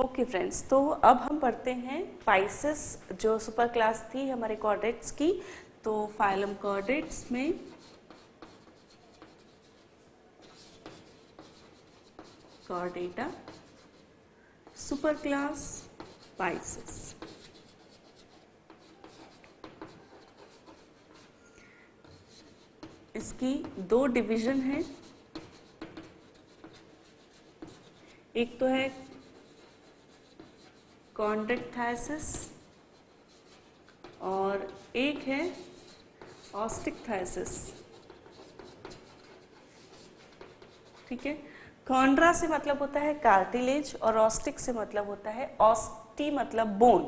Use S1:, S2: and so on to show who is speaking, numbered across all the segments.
S1: Okay friends, तो अब हम पढ़ते हैं फाइसेस, जो सुपर क्लास थी हमारे कॉर्डेट्स की। तो फाइलम कॉर्डेट्स में कॉर्डेटा, सुपर क्लास फाइसेस। इसकी दो डिवीजन है, एक तो है कॉन्ड्रिक्थाइसिस और एक है ऑस्टिक्थाइसिस। ठीक है, कॉन्ड्रा से मतलब होता है कार्टिलेज और ऑस्टिक से मतलब होता है ऑस्टी मतलब बोन।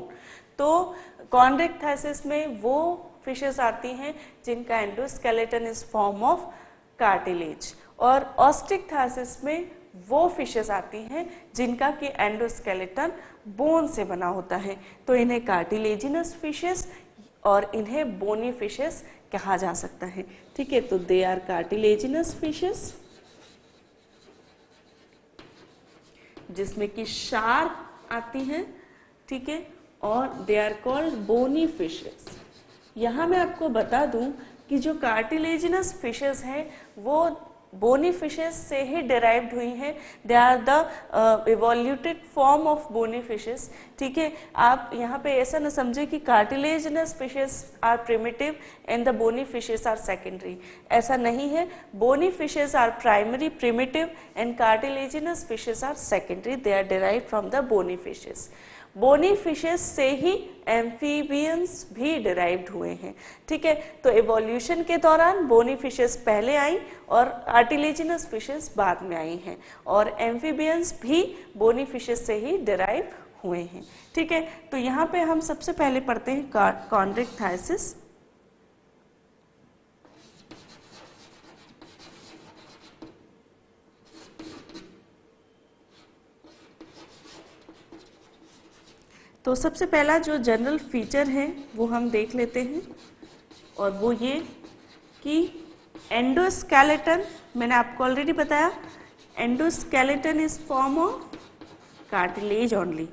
S1: तो कॉन्ड्रिक्थाइसिस में वो फिशेस आती हैं जिनका endoskeleton is form of cartilage, और ऑस्टिक्थाइसिस में वो फिशेस आती हैं जिनका कि एंडोस्केलेटन बोन से बना होता है। तो इन्हें कार्टिलेजिनस फिशेस और इन्हें बोनी फिशेस कहा जा सकता है। ठीक है, तो दे आर कार्टिलेजिनस फिशेस, जिसमें कि शार्क आती हैं। ठीक है, और they are called bony fishes. यहाँ मैं आपको बता दूं कि जो कार्टिलेजिनस फिशेस हैं वो बोनी फिशेस से ही डिराइव्ड हुई हैं। They are the evoluted form of bony fishes. ठीक है, आप यहाँ पे ऐसा न समझे कि cartilaginous fishes are primitive and the bony fishes are secondary. ऐसा नहीं है। Bony fishes are primary, primitive and cartilaginous fishes are secondary. They are derived from the bony fishes. Bony fishes से ही एम्फीबियंस भी डिराइव्ड हुए हैं। ठीक है, तो इवोल्यूशन के दौरान बोनी फिशेस पहले आई और कार्टिलेजिनस फिशेस बाद में आई हैं, और एम्फीबियंस भी बोनी फिशेस से ही डिराइव हुए हैं। ठीक है, तो यहाँ पे हम सबसे पहले पढ़ते हैं कॉन्ड्रिक्थाइसिस। तो सबसे पहला जो जनरल फीचर है वो हम देख लेते हैं, और वो ये कि एंडोस्केलेटन, मैंने आपको ऑलरेडी बताया, endoskeleton is form of cartilage only.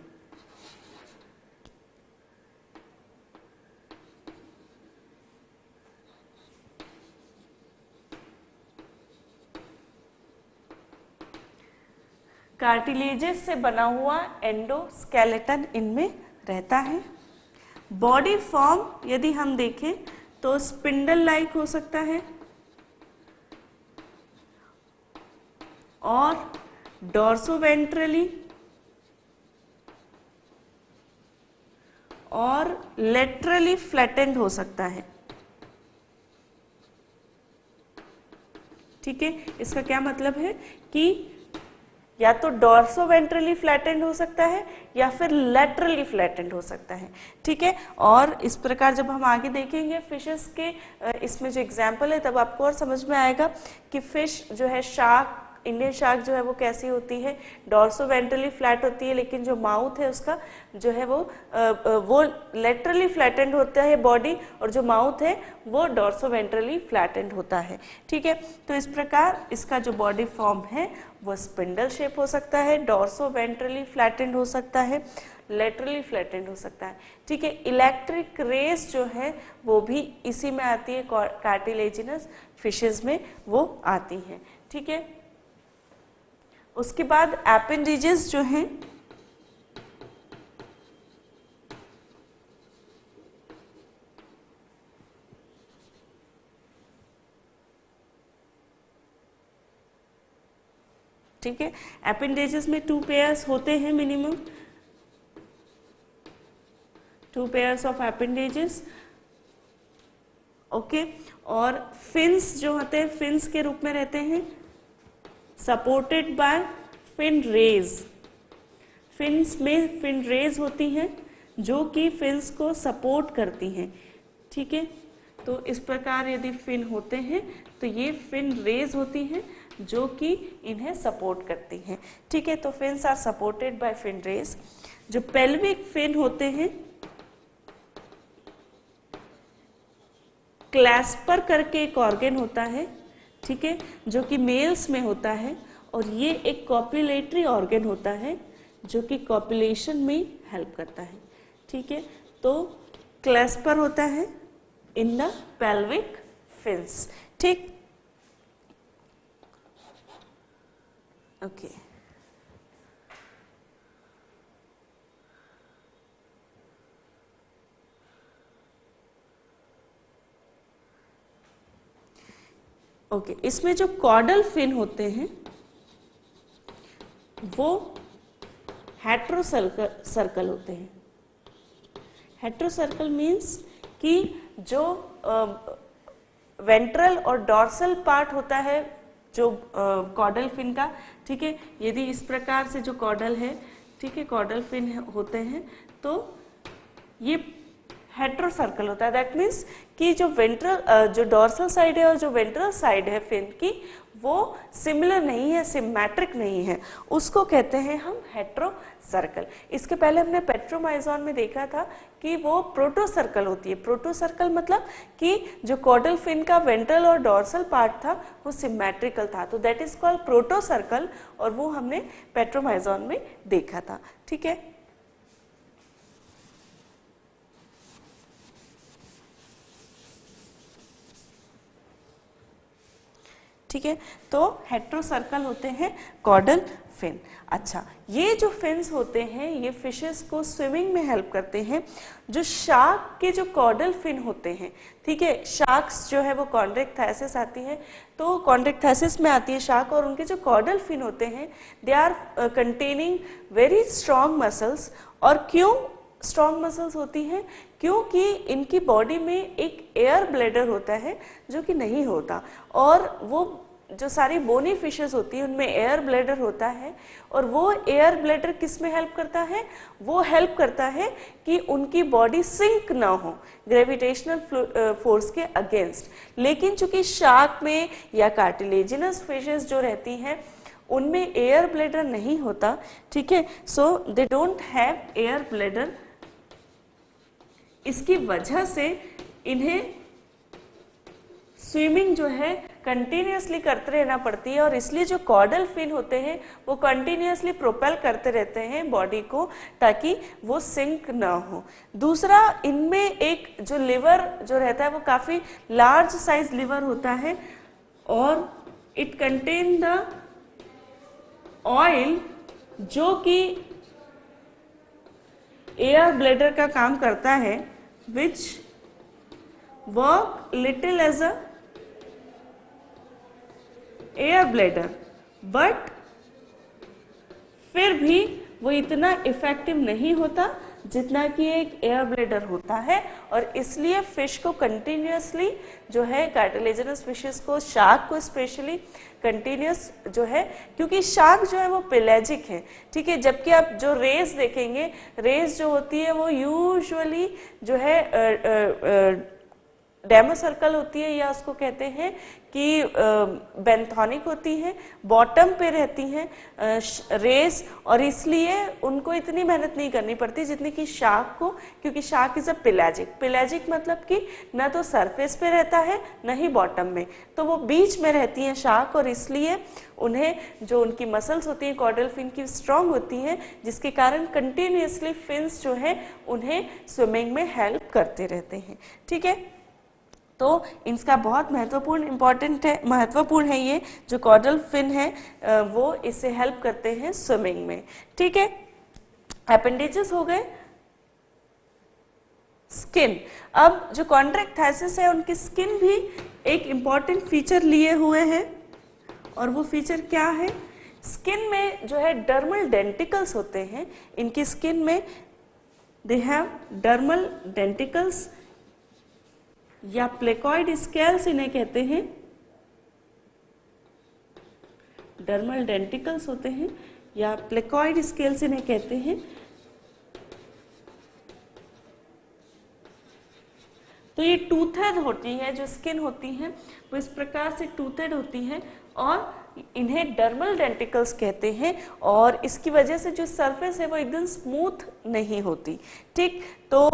S1: Cartilages से बना हुआ एंडोस्केलेटन इनमें रहता है। बॉडी फॉर्म यदि हम देखें तो स्पिंडल लाइक हो सकता है, और डॉर्सोवेंट्रली और लेटरली फ्लैटेंड हो सकता है। ठीक है, इसका क्या मतलब है कि या तो डॉर्सोवेंट्रली फ्लैटेंड हो सकता है या फिर लेटरली फ्लैटेंड हो सकता है। ठीक है, और इस प्रकार जब हम आगे देखेंगे फिशेस के इसमें जो एग्जाम्पल है तब आपको और समझ में आएगा कि फिश जो है, शार्क, इंडियन शार्क जो है वो कैसी होती है, डॉर्सोवेंट्रली फ्लैट होती है, लेकिन जो माउथ है उसका जो है वो लेटरली फ्लैटेंड होता है बॉडी, और जो माउथ है वो डॉर्सोवेंट्रली फ्लैटेंड होता है। ठीक है, तो इस प्रकार इसका जो बॉडी फॉर्म है वो स्पिंडल शेप हो सकता है, डॉर्सोवेंट्रली फ्लैटेंड हो सकता है, लेटरली फ्लैटेंड हो सकता है। ठीक है, इलेक्ट्रिक रेस जो है वो भी इसी में आती है, कार्टिलेजिनस फिशेस में वो आती हैं। ठीक है, उसके बाद एपेंडिजेस जो हैं, ठीक है, एपेंडेजेस में 2 पेयर्स होते हैं minimum, 2 pairs of appendages. Okay, और फिन्स जो होते हैं फिन्स के रूप में रहते हैं, supported by fin rays. Fins में फिन रेज होती हैं जो कि फिन्स को सपोर्ट करती हैं। ठीक है, तो इस प्रकार यदि फिन होते हैं तो ये फिन रेज होती हैं जो कि इन्हें सपोर्ट करती हैं। ठीक है, तो fins are supported by fin rays. जो पेल्विक फिन होते हैं, क्लैस्पर करके एक ऑर्गन होता है, ठीक है, जो कि मेल्स में होता है, और ये एक कॉपुलेटरी ऑर्गन होता है। जो कि कॉपुलेशन में हेल्प करता है, ठीक है। तो क्लैस्पर होता है इन द पेल्विक फिन्स, ठीक, ओके। ओके, इसमें जो कॉर्डल फिन होते हैं वो हेट्रोसर्कल होते हैं। हेट्रोसर्कल मीन्स कि जो वेंट्रल और डॉर्सल पार्ट होता है जो कॉर्डल फिन का, ठीक है, यदि इस प्रकार से जो कॉर्डल है, ठीक है, कॉर्डल फिन होते हैं तो ये हेट्रोसर्कल होता है। दैट मीन्स कि जो वेंट्रल जो डॉर्सल साइड है और जो वेंट्रल साइड है फिन की वो सिमिलर नहीं है, सिमेट्रिक नहीं है, उसको कहते हैं हम हेट्रोसर्कल। इसके पहले हमने पेट्रोमाइजॉन में देखा था कि वो प्रोटोसर्कल होती है। प्रोटोसर्कल मतलब कि जो कॉर्डल फिन का वेंट्रल और डॉर्सल पार्ट था वो सिमेट्रिकल था, तो दैट इज कॉल्ड प्रोटोसर्कल, और वो हमने पेट्रोमाइजॉन में देखा था, ठीक है। ठीक है, तो हेट्रोसर्कल होते हैं कॉर्डल फिन। अच्छा, ये जो फिन्स होते हैं ये फिशेस को स्विमिंग में हेल्प करते हैं। जो शार्क के जो कॉर्डल फिन होते हैं, ठीक है, शार्क्स जो है वो कॉन्ड्रेक्टाइसिस आती है, तो कॉन्ड्रेक्टाइसिस में आती है शार्क, और उनके जो कॉर्डल फिन होते हैं they are containing very strong muscles. और क्यों स्ट्रॉन्ग मसल्स होती हैं? क्योंकि इनकी बॉडी में एक एयर ब्लैडर होता है जो कि नहीं होता, और वो जो सारी बोनी फिशेस होती है उनमें एयर ब्लैडर होता है, और वो एयर ब्लैडर किस में हेल्प करता है? वो हेल्प करता है कि उनकी बॉडी सिंक ना हो ग्रेविटेशनल फोर्स के अगेंस्ट। लेकिन चूंकि शार्क में या कार्टिलेजिनस फिशेस जो रहती हैं उनमें एयर ब्लैडर नहीं होता, ठीक है, so they don't have air bladder. इसकी वजह से इन्हें स्विमिंग जो है कंटिन्यूसली करते रहना पड़ती है, और इसलिए जो कॉर्डल फिन होते हैं वो कंटिन्यूसली प्रोपेल करते रहते हैं बॉडी को ताकि वो सिंक ना हो। दूसरा, इनमें एक जो लिवर जो रहता है वो काफी लार्ज साइज लिवर होता है, और इट कंटेन द ऑयल जो कि एयर ब्लैडर का काम करता है, which work little as a air bladder, but फिर भी वो इतना इफेक्टिव नहीं होता जितना कि एक एयर ब्लैडर होता है, और इसलिए फिश को कंटिन्यूसली जो है कार्टिलेजिनस फिशेस को, शार्क को स्पेशली कंटिन्यूस जो है, क्योंकि शार्क जो है वो पेलेजिक है, ठीक है, जबकि आप जो रेस देखेंगे, रेस जो होती है वो यूजुअली जो है डेमोसर्कल होती है, या उसको कहते हैं कि बेंथोनिक होती है, बॉटम पे रहती हैं रेस, और इसलिए उनको इतनी मेहनत नहीं करनी पड़ती जितनी कि शार्क को, क्योंकि shark is a pelagic. Pelagic मतलब कि न तो सरफेस पे रहता है न ही बॉटम में, तो वो बीच में रहती हैं शार्क, और इसलिए उन्हें जो उनकी मसल्स होती हैं कॉर्डल फिन की स्ट्रांग होती हैं, जिसके कारण कंटिन्यूसली फिन्स जो है उन्हें स्विमिंग में हेल्प करते रहते हैं, ठीक है। तो इनका बहुत महत्वपूर्ण है ये जो कॉर्डल फिन है वो इससे हेल्प करते हैं स्विमिंग में, ठीक है। अपेंडेजेस हो गए। स्किन, अब जो कॉन्ट्रैक्टाइसिस है उनकी स्किन भी एक इम्पॉर्टेंट फीचर लिए हुए हैं, और वो फीचर क्या है? स्किन में जो है डर्मल डेंटिकल्स होते हैं, इनकी स्किन में दे हैव डर्मल डेंटिकल्स या प्लेकॉइड स्केल्स इन्हें कहते हैं, डर्मल डेंटिकल्स होते हैं या प्लेकॉइड स्केल्स इन्हें कहते हैं। तो ये टूथेड होती है, जो स्किन होती है वो इस प्रकार से टूथेड होती है, और इन्हें डर्मल डेंटिकल्स कहते हैं, और इसकी वजह से जो सरफेस है वो एकदम स्मूथ नहीं होती, ठीक। तो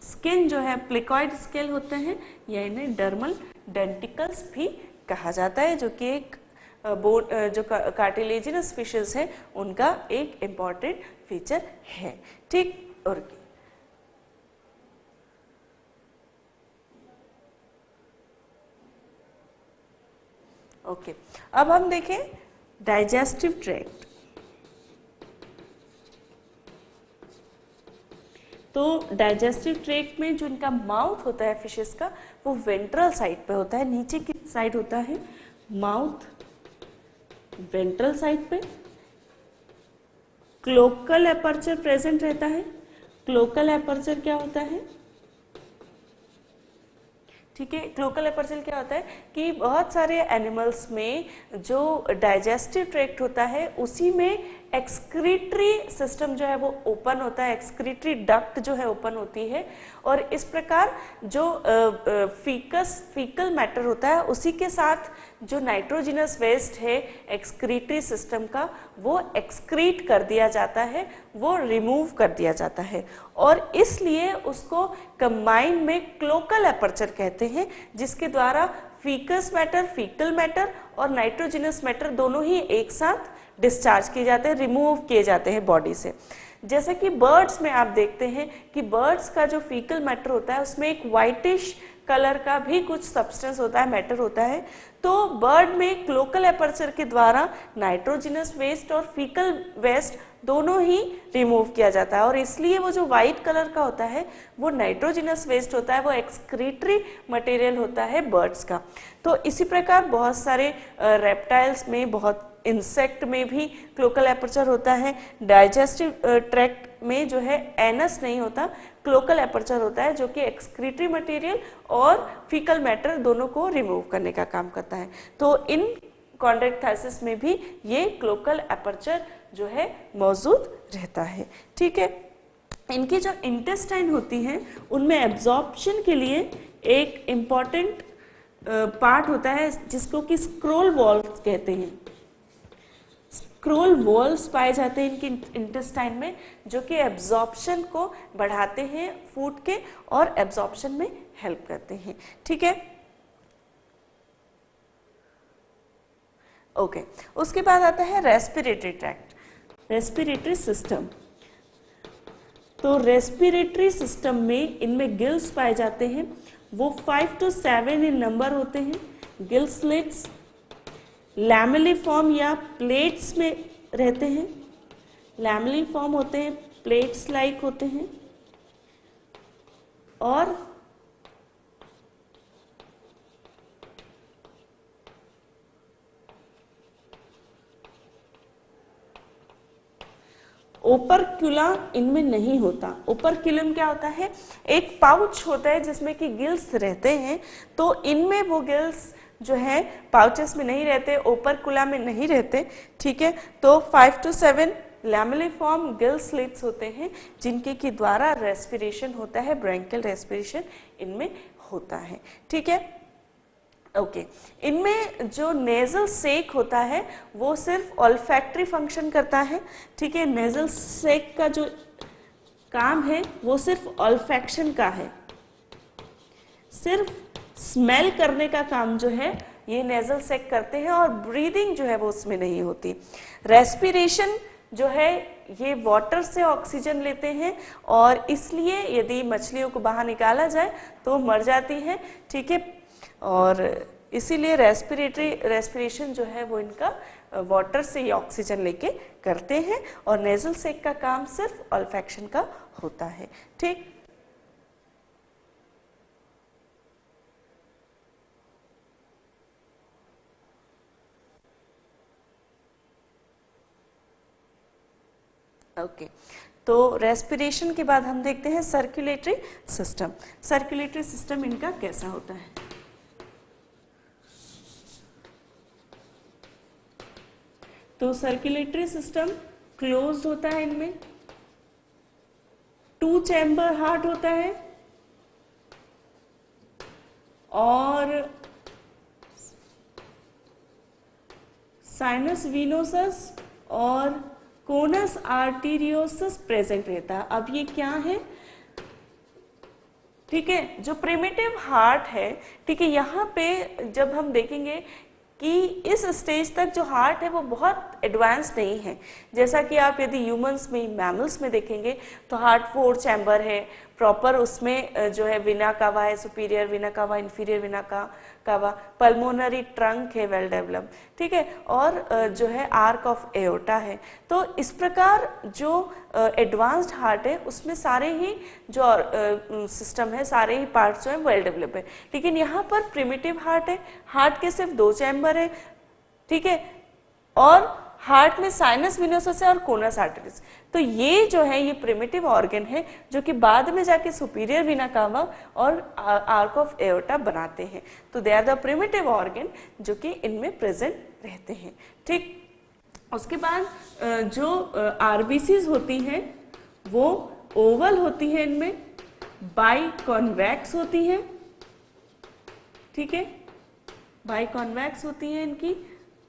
S1: स्किन जो है प्लेकॉइड स्केल होते हैं, या इन्हें डर्मल डेंटिकल्स भी कहा जाता है, जो कि एक जो कार्टिलेजिनस फिशेस है उनका एक इम्पॉर्टेंट फीचर है। ठीक, और ओके, अब हम देखें डाइजेस्टिव ट्रैक्ट। तो डाइजेस्टिव ट्रैक्ट में जो इनका माउथ होता है फिशेस का, वो वेंट्रल साइड पे होता है। नीचे की साइड होता है माउथ, वेंट्रल साइड पे क्लोकल एपर्चर प्रेजेंट रहता है। क्लोकल एपर्चर क्या होता है? ठीक है, क्लोकल एपर्चर क्या होता है कि बहुत सारे एनिमल्स में जो डाइजेस्टिव ट्रैक्ट होता है उसी में एक्सक्रीटरी सिस्टम जो है वो ओपन होता है, एक्सक्रीटरी डक्ट जो है ओपन होती है, और इस प्रकार जो फीकल मैटर होता है उसी के साथ जो नाइट्रोजिनस वेस्ट है एक्सक्रीटरी सिस्टम का, वो एक्सक्रीट कर दिया जाता है, वो रिमूव कर दिया जाता है, और इसलिए उसको कंबाइन में क्लोकल एपर्चर कहते हैं, जिसके द्वारा फीकस मैटर, फीकल मैटर और नाइट्रोजिनस मैटर दोनों ही एक साथ डिस्चार्ज किए जाते हैं, रिमूव किए जाते हैं बॉडी से। जैसे कि बर्ड्स में आप देखते हैं कि बर्ड्स का जो फीकल मैटर होता है उसमें एक वाइटिश कलर का भी कुछ सब्सटेंस होता है, मैटर होता है। तो बर्ड में क्लोकल एपर्चर के द्वारा नाइट्रोजिनस वेस्ट और फीकल वेस्ट दोनों ही रिमूव किया जाता है, और इसलिए वो जो वाइट कलर का होता है वो नाइट्रोजिनस वेस्ट होता है, वो एक्सक्रीटरी मटेरियल होता है बर्ड्स का। तो इसी प्रकार बहुत सारे रेप्टाइल्स में, बहुत इंसेक्ट में भी क्लोकल एपर्चर होता है। डाइजेस्टिव ट्रैक्ट में जो है एनस नहीं होता, क्लोकल एपर्चर होता है, जो कि एक्सक्रीटरी मटेरियल और फीकल मैटर दोनों को रिमूव करने का काम करता है। तो इन कॉन्ड्रेक्टाइसिस में भी ये क्लोकल एपर्चर जो है मौजूद रहता है। ठीक है, इनकी जो इंटेस्टाइन होती हैं उनमें एब्जॉर्प्शन के लिए एक इम्पॉर्टेंट पार्ट होता है जिसको कि स्क्रोल वॉल्स कहते हैं। स्क्रोल वॉल्स पाए जाते हैं इनके इंटेस्टाइन में, जो कि एब्जॉर्प्शन को बढ़ाते हैं फूड के और एब्जॉर्प्शन में हेल्प करते हैं। ठीक है, ओके। उसके बाद आता है रेस्पिरेटरी ट्रैक्ट, रेस्पिरेटरी सिस्टम। तो रेस्पिरेटरी सिस्टम में इनमें गिल्स पाए जाते हैं, वो 5 to 7 इन नंबर होते हैं। गिल स्लिट्स लैमेलिफॉर्म या प्लेट्स में रहते हैं, लैमेलिफॉर्म होते हैं, प्लेट्स लाइक होते हैं, और ओपरक्यूला इनमें नहीं होता। ओपरक्यूलम क्या होता है? एक पाउच होता है जिसमें कि गिल्स रहते हैं, तो इनमें वो गिल्स जो है पाउचेस में नहीं रहते, ओपरक्यूला में नहीं रहते। ठीक है, तो 5 to 7 लैमेलिफॉर्म गिल स्लिट्स होते हैं जिनके के द्वारा रेस्पिरेशन होता है, ब्रोंकियल रेस्पिरेशन इनमें होता है। ठीक है, ओके। इनमें जो नेजल सेक होता है वो सिर्फ ऑल्फैक्टरी फंक्शन करता है। ठीक है, नेजल सेक का जो काम है वो सिर्फ ऑल्फैक्शन का है, सिर्फ स्मेल करने का काम जो है ये नेजल सेक करते हैं, और ब्रीदिंग जो है वो उसमें नहीं होती। रेस्पिरेशन जो है ये वाटर से ऑक्सीजन लेते हैं, और इसलिए यदि मछलियों को बाहर निकाला जाए तो मर जाती हैं। ठीक है, और इसीलिए रेस्पिरेशन जो है वो इनका वाटर से ही ऑक्सीजन लेके करते हैं, और नेजल सेक का काम सिर्फ ऑल्फैक्शन का होता है। ठीक, ओके। तो रेस्पिरेशन के बाद हम देखते हैं सर्कुलेटरी सिस्टम। सर्कुलेटरी सिस्टम इनका कैसा होता है? तो सर्कुलेटरी सिस्टम क्लोज होता है, इनमें 2 चैम्बर हार्ट होता है, और साइनस विनोसस और कोनस आर्टीरियोसस प्रेजेंट रहता है। अब ये क्या है? ठीक है, जो प्रिमिटिव हार्ट है, ठीक है, यहाँ पे जब हम देखेंगे कि इस स्टेज तक जो हार्ट है वो बहुत एडवांस नहीं है। जैसा कि आप यदि ह्यूमंस में, मैमल्स में देखेंगे तो हार्ट 4 चैम्बर है प्रॉपर, उसमें जो है विना कावा है, सुपीरियर विना कावा, इंफीरियर विना कावा, पल्मोनरी ट्रंक है वेल डेवलप, ठीक है, और जो है आर्क ऑफ एओर्टा है। तो इस प्रकार जो एडवांस्ड हार्ट है उसमें सारे ही जो सिस्टम है, सारे ही पार्ट्स जो है वेल डेवलप है। लेकिन यहाँ पर प्रिमिटिव हार्ट है, हार्ट के सिर्फ 2 चैम्बर है, ठीक है, और हार्ट में साइनस विनोसस है और कोनस आर्टरीज। तो ये जो है ये प्रिमिटिव ऑर्गन है जो कि बाद में जाके सुपीरियर विना कावा और आर्क ऑफ एओर्टा बनाते हैं। तो they are the primitive organ जो कि इनमें प्रेजेंट रहते हैं, ठीक। उसके बाद जो आरबीसीज होती हैं वो ओवल होती है, इनमें बाई कॉन्वेक्स होती है, ठीक है, बाई कॉन्वेक्स होती है इनकी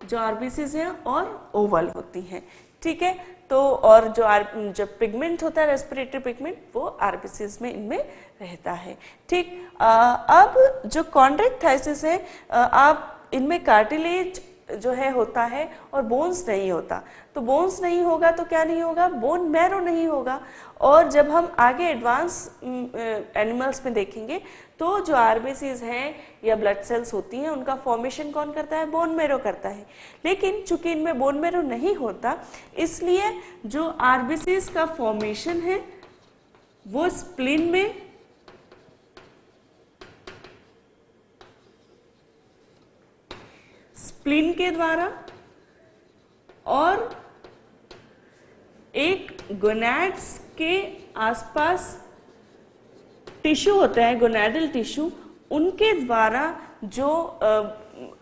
S1: जो आरबीसीज हैं, और ओवल होती हैं, ठीक है। तो और जो पिगमेंट होता है रेस्पिरेटरी पिगमेंट वो आरबीसीज में इनमें रहता है, ठीक। अब जो कॉन्ड्रिक्टाइसिस है, आप इनमें कार्टिलेज जो है होता है और बोन्स नहीं होता। तो बोन्स नहीं होगा तो क्या नहीं होगा, बोन मैरो नहीं होगा। और जब हम आगे एडवांस एनिमल्स में देखेंगे तो जो आरबीसीज हैं या ब्लड सेल्स होती हैं उनका फॉर्मेशन कौन करता है, बोन मैरो करता है। लेकिन चूंकि इनमें बोन मैरो नहीं होता इसलिए जो आरबीसीज का फॉर्मेशन है वो स्प्लीन में स्प्लीन के द्वारा और एक गोनैड्स के आसपास टिश्यू होता है, गोनैडल टिश्यू, उनके द्वारा जो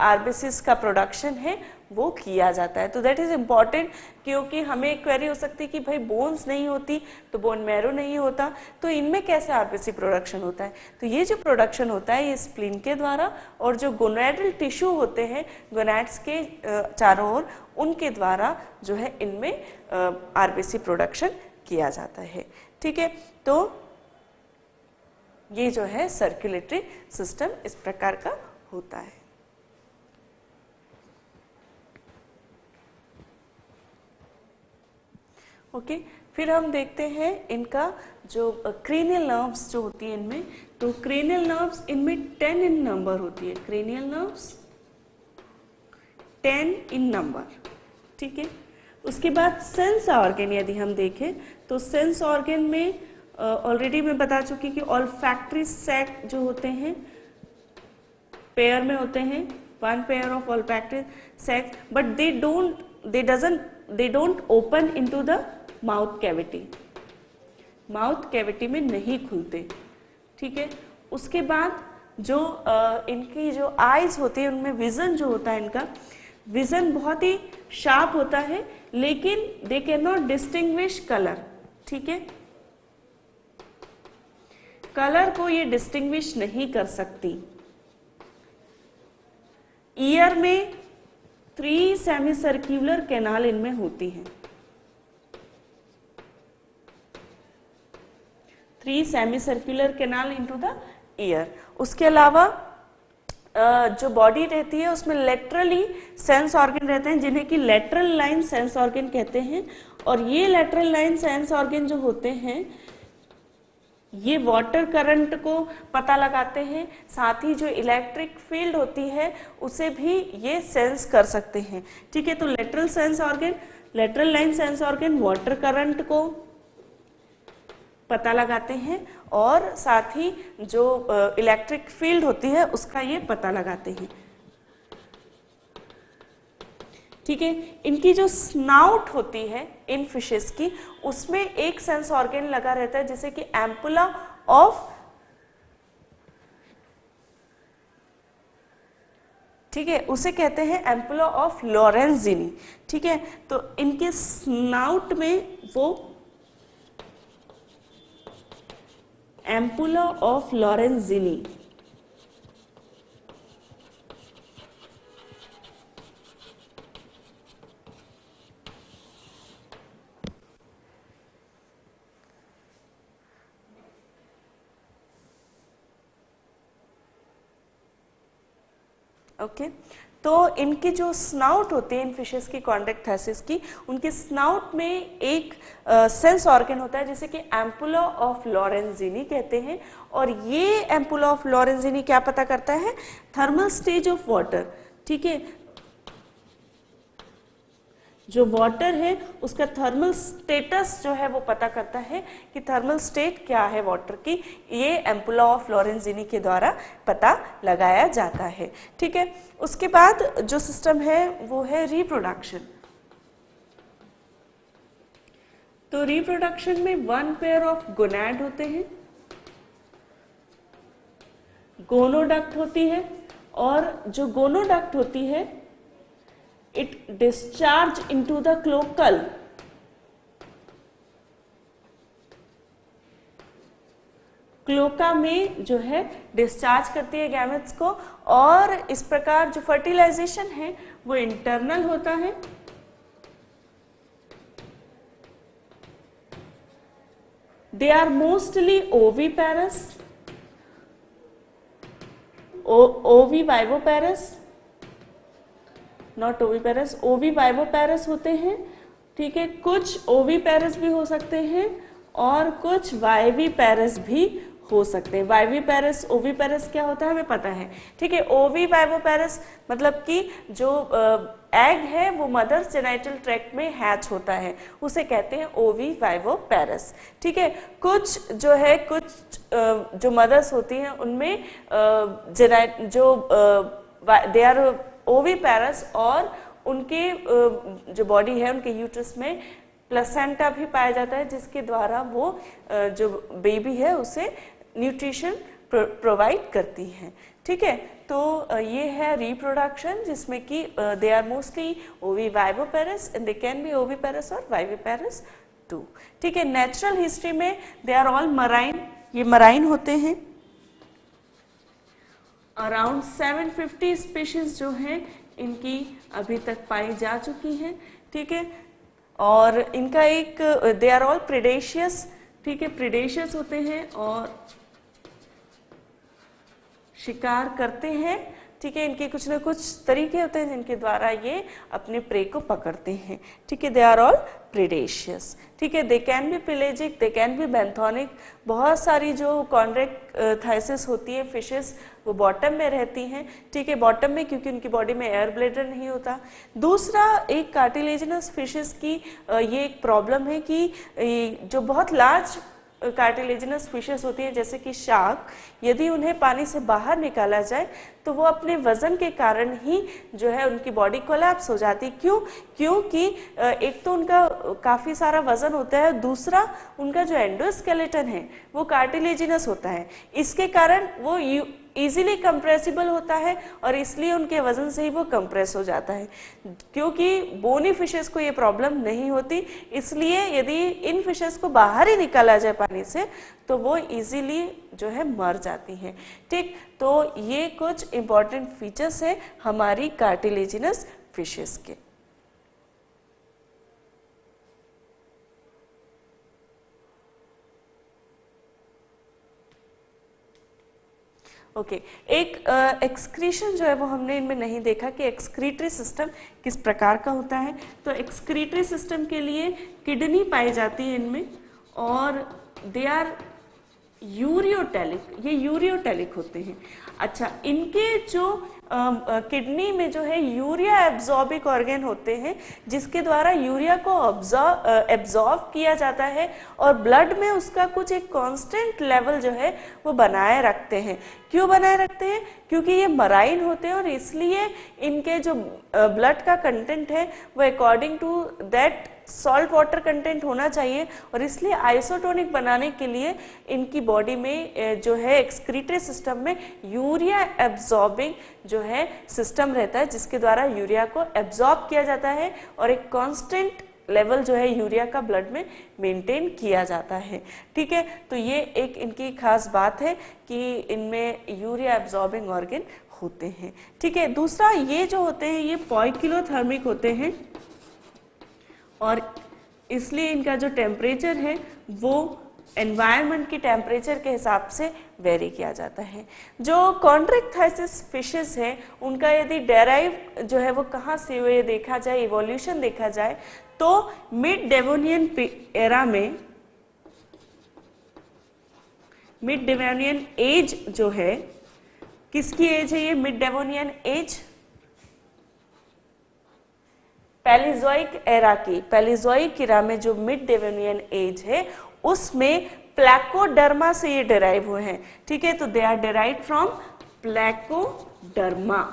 S1: आरबीसीज का प्रोडक्शन है वो किया जाता है। तो दैट इज इम्पॉर्टेंट, क्योंकि हमें एक क्वेरी हो सकती है कि भाई बोन्स नहीं होती तो बोन मैरो नहीं होता, तो इनमें कैसे आरबीसी प्रोडक्शन होता है। तो ये जो प्रोडक्शन होता है ये स्प्लीन के द्वारा और जो गोनैडल टिश्यू होते हैं गोनैड्स के चारों ओर, उनके द्वारा जो है इनमें आरबीसी प्रोडक्शन किया जाता है, ठीक है। तो ये जो है सर्कुलेटरी सिस्टम इस प्रकार का होता है। ओके, फिर हम देखते हैं इनका जो क्रेनियल नर्व्स जो होती है इनमें, तो क्रेनियल नर्व्स इनमें 10 इन नंबर होती है, क्रेनियल नर्व्स 10 इन नंबर, ठीक है। उसके बाद सेंस ऑर्गन यदि हम देखें तो सेंस ऑर्गन में ऑलरेडी मैं बता चुकी कि ऑल्फैक्टरी सैक जो होते हैं पेयर में होते हैं, 1 pair of olfactory sac, but they don't open into the mouth cavity, mouth cavity में नहीं खुलते, ठीक है। उसके बाद जो इनकी जो आईज होती है उनमें विजन जो होता है, इनका विजन बहुत ही शार्प होता है, लेकिन they can not distinguish colour, ठीक है, कलर को ये डिस्टिंग्विश नहीं कर सकती। ईयर में 3 सेमी सर्क्यूलर कैनाल इनमें होती हैं, 3 semi circular canal into the year. उसके अलावा जो बॉडी रहती है उसमें लेटरली सेंस ऑर्गन रहते हैं जिन्हें कि लेटरल लाइन सेंस ऑर्गन कहते हैं। और ये लेटरल लाइन सेंस ऑर्गन जो होते हैं ये वाटर करंट को पता लगाते हैं, साथ ही जो इलेक्ट्रिक फील्ड होती है उसे भी ये सेंस कर सकते हैं, ठीक है। तो lateral sense organ, lateral line sense organ water current को पता लगाते हैं और साथ ही जो इलेक्ट्रिक फील्ड होती है उसका ये पता लगाते हैं, ठीक है। इनकी जो स्नाउट होती है इन फिशेस की उसमें एक सेंस ऑर्गन लगा रहता है जैसे कि एम्पुला ऑफ, ठीक है, उसे कहते हैं एम्पुला ऑफ लॉरेंजिनी, ठीक है। तो इनके स्नाउट में वो एम्पुला ऑफ लॉरेंजिनी, ओके। तो इनकी जो स्नाउट होती है इन फिशेस की कॉन्ड्रेक्टाइसिस की, उनके स्नाउट में एक सेंस ऑर्गन होता है जिसे कि एम्पुला ऑफ लॉरेंजिनी कहते हैं। और ये एम्पुला ऑफ लॉरेंजिनी क्या पता करता है? थर्मल स्टेज ऑफ वाटर, ठीक है, जो वाटर है उसका थर्मल स्टेटस जो है वो पता करता है कि थर्मल स्टेट क्या है वाटर की, ये एम्पुला ऑफ लॉरेंजिनी के द्वारा पता लगाया जाता है, ठीक है। उसके बाद जो सिस्टम है वो है रिप्रोडक्शन। तो रिप्रोडक्शन में 1 पेयर ऑफ गोनैड होते हैं, गोनोडक्ट होती है, और जो गोनोडक्ट होती है it discharge into the cloacal, cloaca में जो है डिस्चार्ज करती है गैमेट्स को, और इस प्रकार जो फर्टिलाइजेशन है वो इंटरनल होता है। They are mostly oviparous, ovoviviparous, not oviparous, ovoviviparous होते हैं, ठीक है। कुछ ओविपेरस भी हो सकते हैं और कुछ वाइविपेरस भी हो सकते हैं। वाइविपेरस, ओविपेरस क्या होता है हमें पता है, ठीक है। ओविवाइवोपेरस मतलब कि जो एग है वो मदर्स जेनाइटल ट्रैक्ट में हैच होता है, उसे कहते हैं ओविवाइवोपेरस, ठीक है। कुछ जो है, कुछ जो मदर्स होती हैं उनमें दे आर ओविपेरस, और उनके जो बॉडी है उनके यूट्रस में प्लेसेंटा भी पाया जाता है, जिसके द्वारा वो जो बेबी है उसे न्यूट्रिशन प्रोवाइड करती हैं, ठीक है। तो ये है रिप्रोडक्शन, जिसमें कि they are mostly ovoviviparous and they can be oviparous और वाइविपेरस टू, ठीक है। नेचुरल हिस्ट्री में दे आर ऑल मराइन, ये मराइन होते हैं। अराउंड 750 स्पीशीज जो हैं इनकी अभी तक पाई जा चुकी हैं, ठीक है। और इनका एक दे आर ऑल प्रेडेशियस, ठीक है, प्रेडेशियस होते हैं और शिकार करते हैं, ठीक है। इनके कुछ ना कुछ तरीके होते हैं जिनके द्वारा ये अपने प्रे को पकड़ते हैं, ठीक है। दे आर ऑल प्रेडेशियस, ठीक है। They can be pelagic, they can be benthonic. बहुत सारी जो कॉन्ड्रेक्टाइसिस होती है फिशेस वो बॉटम में रहती हैं, ठीक है, बॉटम में, क्योंकि उनकी बॉडी में एयर ब्लैडर नहीं होता। दूसरा, एक कार्टिलेजिनस फिशेस की ये एक प्रॉब्लम है कि जो बहुत लार्ज कार्टिलेजिनस फिशेस होती हैं जैसे कि शार्क, यदि उन्हें पानी से बाहर निकाला जाए तो वो अपने वजन के कारण ही जो है उनकी बॉडी कोलैप्स हो जाती। क्यों? क्योंकि एक तो उनका काफ़ी सारा वजन होता है, दूसरा उनका जो एंडोस्केलेटन है वो कार्टिलेजिनस होता है, इसके कारण वो इजीली कंप्रेसिबल होता है और इसलिए उनके वजन से ही वो कंप्रेस हो जाता है। क्योंकि बोनी फिशेस को ये प्रॉब्लम नहीं होती, इसलिए यदि इन फिशेस को बाहर ही निकाला जाए पानी से तो वो इजीली जो है मर जाती हैं, ठीक। तो ये कुछ इंपॉर्टेंट फीचर्स है हमारी कार्टिलेजिनस फिशेस के। ओके, एक एक्सक्रीशन जो है वो हमने इनमें नहीं देखा कि एक्सक्रीटरी सिस्टम किस प्रकार का होता है। तो एक्सक्रीटरी सिस्टम के लिए किडनी पाई जाती है इनमें, और दे आर यूरियोटेलिक, ये यूरियोटेलिक होते हैं। अच्छा, इनके जो किडनी में जो है यूरिया एब्जॉर्बिक ऑर्गन होते हैं जिसके द्वारा यूरिया को एब्जॉर्ब किया जाता है और ब्लड में उसका कुछ एक कांस्टेंट लेवल जो है वो बनाए रखते हैं। क्यों बनाए रखते हैं? क्योंकि ये मराइन होते हैं और इसलिए इनके जो ब्लड का कंटेंट है वो according to that salt water content होना चाहिए, और इसलिए आइसोटोनिक बनाने के लिए इनकी बॉडी में जो है एक्सक्रीटरी सिस्टम में यूरिया एब्जॉर्बिंग जो है सिस्टम रहता है जिसके द्वारा यूरिया को एब्जॉर्ब किया जाता है और एक कांस्टेंट लेवल जो है यूरिया का ब्लड में मेंटेन किया जाता है, ठीक है। तो ये एक इनकी खास बात है कि इनमें यूरिया एब्जॉर्बिंग ऑर्गन होते हैं, ठीक है। दूसरा, ये जो होते हैं ये पॉइकिलोथर्मिक होते हैं और इसलिए इनका जो टेम्परेचर है वो एनवायरनमेंट की टेम्परेचर के हिसाब से वेरी किया जाता है। जो कॉन्ट्रैक्टाइसिस फिशेस है उनका यदि डेराइव जो है वो कहाँ से हुए देखा जाए, इवोल्यूशन देखा जाए, तो मिड डेवोनियन एरा में, मिड डेवोनियन एज जो है, किसकी एज है ये मिड डेवोनियन एज? पैलिजोइक एरा की, पैलिजोइक एरा में जो मिड डेवोनियन एज है उसमें प्लैकोडर्मा से ये डिराइव हुए हैं। ठीक है, तो दे आर डिराइव्ड फ्रॉम प्लैकोडर्मा।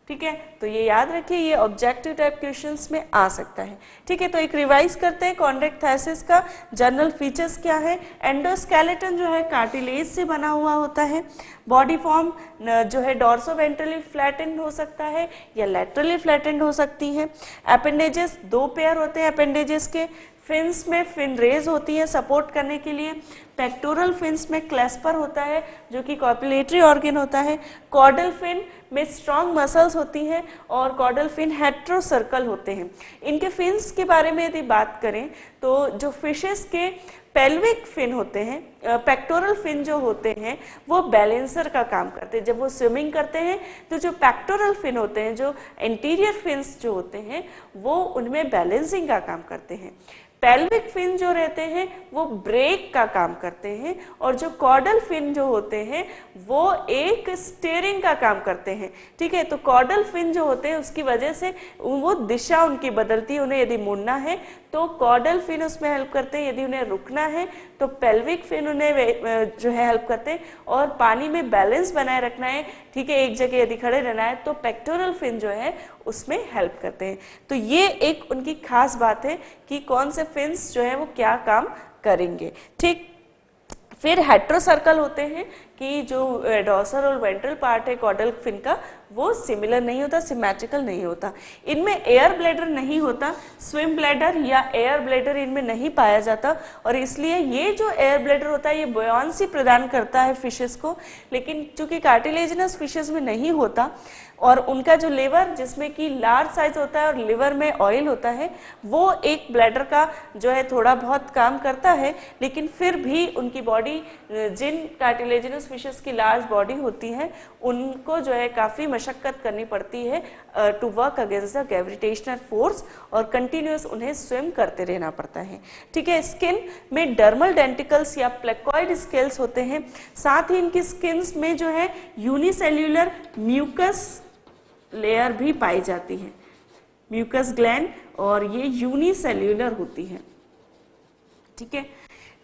S1: ठीक है, तो ये याद रखिए, ये ऑब्जेक्टिव टाइप क्वेश्चंस में आ सकता है। ठीक है, तो एक रिवाइज करते हैं कॉन्ड्रैक्टाइसिस का जनरल फीचर्स क्या है। एंडोस्केलेटन जो है कार्टिलेज से बना हुआ होता है। बॉडी फॉर्म जो है डॉर्सोवेंट्रली फ्लैटेंड हो सकता है या लैटरली फ्लैटेंड हो सकती है। अपेंडेजेस 2 पेयर होते हैं अपेंडेजेस के। फिन्स में फिन रेज होती है सपोर्ट करने के लिए। पेक्टोरल फिन्स में क्लेस्पर होता है जो कि कॉपुलेटरी ऑर्गन होता है। कॉर्डल फिन में स्ट्रॉन्ग मसल्स होती हैं और कॉर्डल फिन हेट्रोसर्कल होते हैं। इनके फिन्स के बारे में यदि बात करें तो जो फिशेस के पेल्विक फिन होते हैं, पेक्टोरल फिन जो होते हैं वो बैलेंसर का काम करते हैं। जब वो स्विमिंग करते हैं तो जो पेक्टोरल फिन होते हैं, जो एंटीरियर फिन्स जो होते हैं, वो उनमें बैलेंसिंग का काम करते हैं। पेल्विक फिन जो रहते हैं वो ब्रेक का काम करते हैं और जो कॉर्डल फिन जो होते हैं वो एक स्टीयरिंग का काम करते हैं। ठीक है, तो कॉर्डल फिन जो होते हैं उसकी वजह से वो दिशा उनकी बदलती है। उन्हें यदि मुड़ना है तो कॉर्डल फिन उसमें हेल्प करते हैं, यदि उन्हें रुकना है तो पेल्विक फिन उन्हें जो है हेल्प करते हैं। और पानी में बैलेंस बनाए रखना है, ठीक है, एक जगह यदि खड़े रहना है तो पेक्टोरल फिन जो है उसमें हेल्प करते हैं। तो ये एक उनकी खास बात है कि कौन से फिन्स जो है वो क्या काम करेंगे। ठीक, फिर हेट्रोसर्कल होते हैं कि जो डॉर्सल और वेंट्रल पार्ट है कॉर्डल फिन का वो सिमिलर नहीं होता, सिमेट्रिकल नहीं होता। इनमें एयर ब्लैडर नहीं होता, स्विम ब्लैडर या एयर ब्लैडर इनमें नहीं पाया जाता और इसलिए ये जो एयर ब्लैडर होता है ये बुयांसी प्रदान करता है फिशेस को। लेकिन चूंकि कार्टिलेजिनस फिशेस में नहीं होता और उनका जो लिवर जिसमें कि लार्ज साइज होता है और लिवर में ऑयल होता है वो एक ब्लैडर का जो है थोड़ा बहुत काम करता है, लेकिन फिर भी उनकी बॉडी, जिन कार्टिलेजिनस फिशेस की लार्ज बॉडी होती है उनको जो है काफ़ी मशक्कत करनी पड़ती है to work against the gravitational force और कंटिन्यूस उन्हें स्विम करते रहना पड़ता है। ठीक है, स्किन में डर्मल डेंटिकल्स या प्लेकॉइड स्केल्स होते हैं। साथ ही इनकी स्किन्स में जो है यूनिसेल्यूलर म्यूकस लेयर भी पाई जाती है, म्यूकस ग्लैंड, और ये यूनिसेल्यूलर होती है। ठीक है,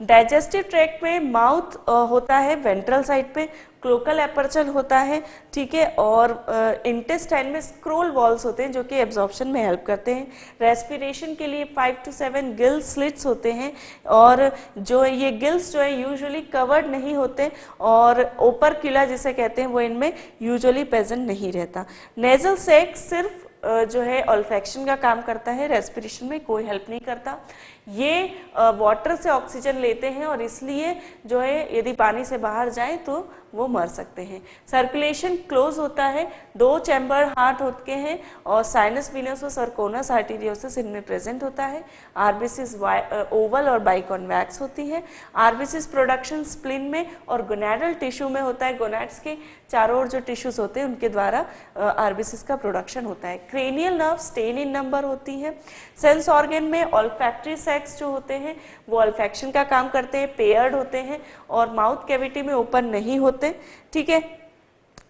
S1: डाइजेस्टिव ट्रैक्ट में माउथ होता है वेंट्रल साइड पे, क्लोकल एपर्चर होता है। ठीक है, और इंटेस्टाइन में स्क्रोल वॉल्स होते हैं जो कि एब्जॉर्प्शन में हेल्प करते हैं। रेस्पिरेशन के लिए 5 to 7 गिल स्लिट्स होते हैं और जो ये गिल्स जो है यूजुअली कवर्ड नहीं होते और ओपरक्यूला जिसे कहते हैं वो इनमें यूजुअली प्रेजेंट नहीं रहता। नेजल सैक सिर्फ जो है ऑल्फैक्शन का काम करता है, रेस्पिरेशन में कोई हेल्प नहीं करता। ये वाटर से ऑक्सीजन लेते हैं और इसलिए जो है यदि पानी से बाहर जाएं तो वो मर सकते हैं। सर्कुलेशन क्लोज होता है, 2 चैम्बर हार्ट होते हैं और साइनस वीनस और सर्कोनस आर्टेरियोसिस इनमें प्रेजेंट होता है। आरबीसीज ओवल और बाइकॉन्वैक्स होती है। आरबीसीज प्रोडक्शन स्प्लिन में और गोनैडल टिश्यू में होता है। गोनैड्स के चारों ओर जो टिश्यूज होते हैं उनके द्वारा आरबीसीज का प्रोडक्शन होता है। क्रेनियल नर्व्स 10 इन नंबर होती है। सेंस ऑर्गन में ऑल्फैक्टरी सैक्स जो होते हैं वो ऑल्फैक्शन का काम करते हैं, पेयर्ड होते हैं और माउथ कैविटी में ओपन नहीं होते। ठीक है,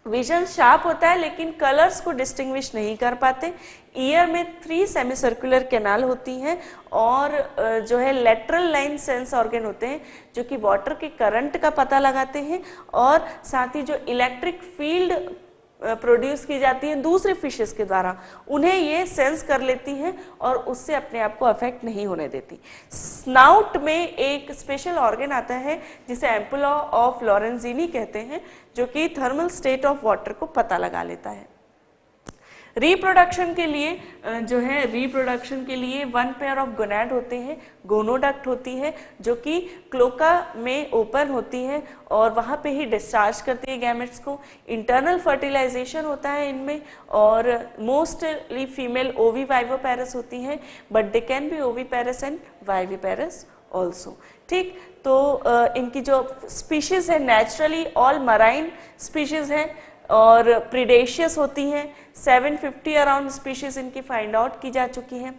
S1: विजन शार्प होता है लेकिन कलर्स को डिस्टिंग्विश नहीं कर पाते। ईयर में 3 सेमी सर्कुलर कैनाल होती हैं और जो है लेटरल लाइन सेंस ऑर्गन होते हैं जो कि वाटर के करंट का पता लगाते हैं और साथ ही जो इलेक्ट्रिक फील्ड प्रोड्यूस की जाती है दूसरे फिशेस के द्वारा उन्हें ये सेंस कर लेती हैं और उससे अपने आप को अफेक्ट नहीं होने देती। स्नाउट में एक स्पेशल ऑर्गन आता है जिसे एम्पुला ऑफ लॉरेंजीनी कहते हैं जो कि थर्मल स्टेट ऑफ वाटर को पता लगा लेता है। रिप्रोडक्शन के लिए जो है रिप्रोडक्शन के लिए वन पेयर ऑफ गोनैड होते हैं, गोनोडक्ट होती है जो कि क्लोका में ओपन होती है और वहाँ पे ही डिस्चार्ज करती है गैमेट्स को। इंटरनल फर्टिलाइजेशन होता है इनमें और मोस्टली फीमेल ओवीवाइवोपेरस होती हैं, but they can be oviparous and viviparous also. ठीक, तो इनकी जो स्पीशीज है नेचुरली ऑल मराइन स्पीशीज हैं और प्रीडेशियस होती हैं। 750 अराउंड स्पीशीज इनकी फाइंड आउट की जा चुकी हैं।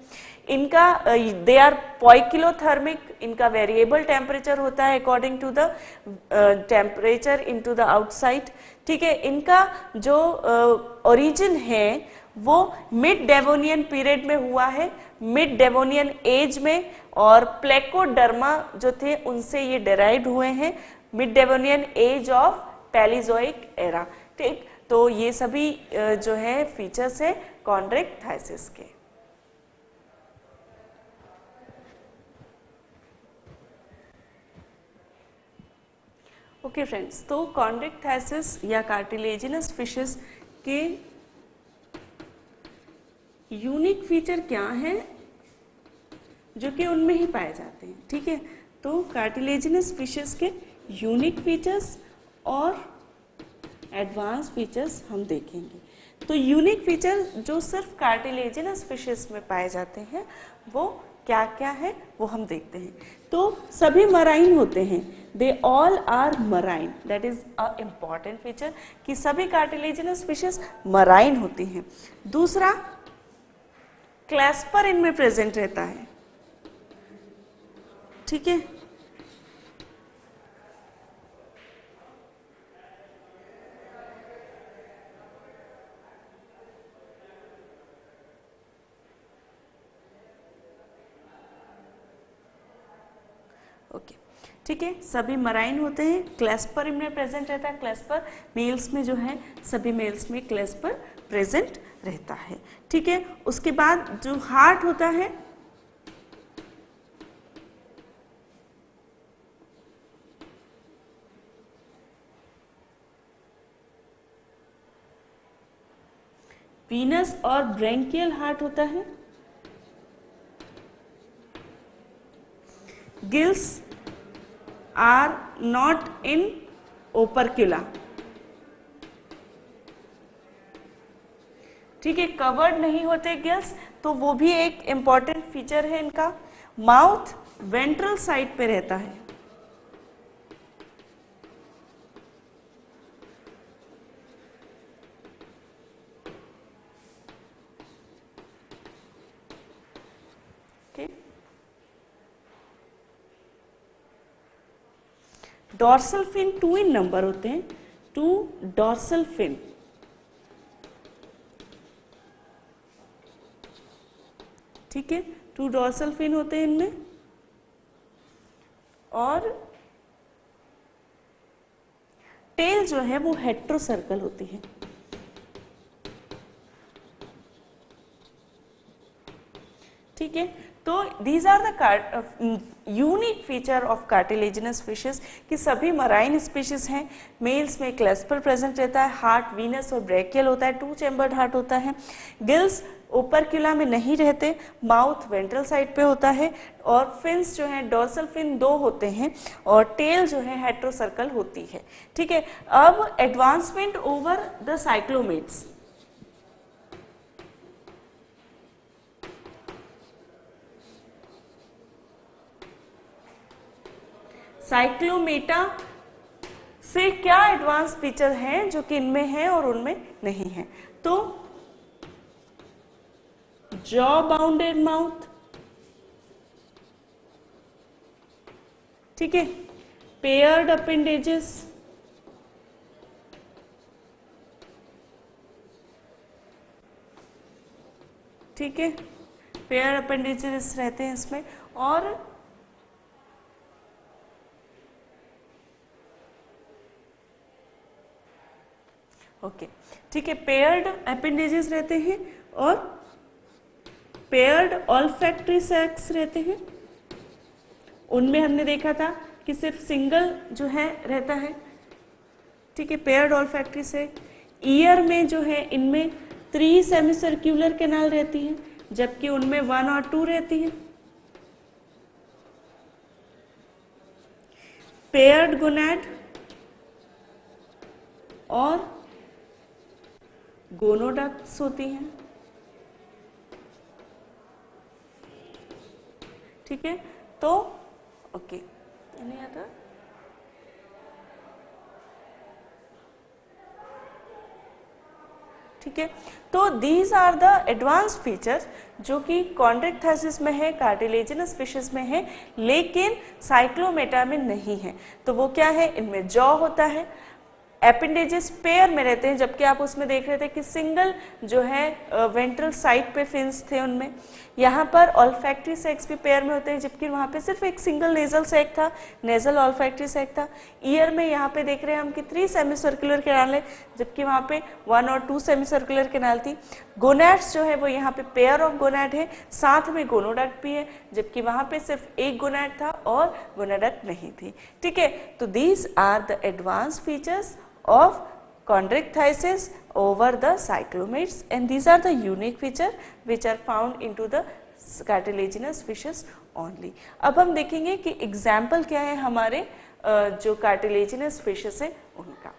S1: इनका दे आर पॉइकिलोथर्मिक, इनका वेरिएबल टेम्परेचर होता है according to the temperature into the outside. ठीक है, इनका जो ओरिजिन है वो मिड डेवोनियन पीरियड में हुआ है, मिड डेवोनियन एज में, और प्लेकोडर्मा जो थे उनसे ये डेराइव्ड हुए हैं, mid Devonian age of Palaeozoic era. ठीक, तो ये सभी जो है फीचर्स है कॉन्ड्रिक्थाइसिस के। ओके फ्रेंड्स, तो कॉन्ड्रिक्थाइसिस या कार्टिलेजिनस फिशेस के यूनिक फीचर क्या हैं जो कि उनमें ही पाए जाते हैं। ठीक है, तो कार्टिलेजिनस फिशेस के यूनिक फीचर्स और एडवांस फीचर्स हम देखेंगे। तो यूनिक फीचर जो सिर्फ कार्टिलेजिनस फिशेस में पाए जाते हैं वो क्या क्या है वो हम देखते हैं। तो सभी मराइन होते हैं, they all are marine, that is a important feature कि सभी कार्टिलेजिनस फिशेस मराइन होती हैं। दूसरा, क्लैस्पर इनमें प्रेजेंट रहता है। ठीक है, ओके, ठीक है, सभी मराइन होते हैं, क्लैस्पर इनमें प्रेजेंट रहता है। क्लैस्पर मेल्स में जो है सभी मेल्स में क्लैस्पर प्रेजेंट रहता है। ठीक है, उसके बाद जो हार्ट होता है वीनस और ब्रैंकियल हार्ट होता है। Gills are not in opercula. ठीक है, कवर्ड नहीं होते गिल्स, तो वो भी एक इंपॉर्टेंट फीचर है इनका। माउथ वेंट्रल साइड पे रहता है। डॉर्सल फिन 2 इन नंबर होते हैं, 2 डॉर्सल फिन। ठीक है, 2 डॉर्सल फिन होते हैं इनमें, और टेल जो है वो हेट्रोसर्कल होती है। ठीक है, तो these are the unique feature of cartilaginous fishes कि सभी मराइन स्पीशीज हैं। मेल्स में क्लैस्पर प्रेजेंट रहता है, हार्ट वीनस और ब्रैकियल होता है, 2 चैम्बर्ड हार्ट होता है। गिल्स ओपरक्यूला में नहीं रहते, माउथ वेंट्रल साइड पे होता है, और फिन्स जो हैं डॉर्सल फिन 2 होते हैं, और टेल जो है हेट्रोसर्कल होती है। ठीक है, अब एडवांसमेंट ओवर द साइक्लोमेट्स। साइक्लोमेटा से क्या एडवांस फीचर हैं जो कि इनमें हैं और उनमें नहीं है। तो जॉ बाउंडेड माउथ, ठीक है, पेयर्ड अपेंडेजेस, ठीक है, पेयर अपेंडेजेस रहते हैं इसमें, और ओके, ठीक है, पेयर्ड अपेंडेजेस रहते हैं और पेयर्ड ऑल्फैक्टरी सैक्स रहते हैं। उनमें हमने देखा था कि सिर्फ सिंगल जो है रहता है। ठीक है, पेयर्ड ऑल्फैक्टरी सैक। ईयर में जो है इनमें 3 सेमी सर्क्यूलर कैनाल रहती हैं, जबकि उनमें 1 और 2 रहती हैं। पेयर्ड गोनैड और गोनोडक्ट्स होती हैं। ठीक है, तो ओके, नहीं आता। ठीक है, तो these are the advance features जो कि कॉन्ड्रिक्थाइसिस में है, कार्टिलेजिनस फिशेस में है, लेकिन साइक्लोमेटा में नहीं है। तो वो क्या है, इनमें जॉ होता है, एपेंडेजेस पेयर में रहते हैं, जबकि आप उसमें देख रहे थे कि सिंगल जो है वेंट्रल साइड पे फिन्स थे उनमें। यहाँ पर ऑल्फैक्टरी सैक्स भी पेयर में होते हैं, जबकि वहाँ पे सिर्फ एक सिंगल नेजल सैक था, नेजल ऑल्फैक्टरी सैक था। ईयर में यहाँ पे देख रहे हैं हम कि 3 सेमी सर्कुलर कैनाल है, जबकि वहाँ पे 1 और 2 सेमी सर्कुलर कैनाल थी। गोनैड्स जो है वो यहाँ पे पेयर ऑफ गोनैड है, साथ में गोनोडक्ट भी है, जबकि वहाँ पे सिर्फ एक गोनैड था और गोनोडक्ट नहीं थी। ठीक है, तो these are the advance features of chondrichthysis over the cyclomates, and these are the unique feature which are found into the cartilaginous fishes only. अब हम देखेंगे कि एग्जाम्पल क्या है हमारे जो कार्टिलेजिनस फिशेस है उनका।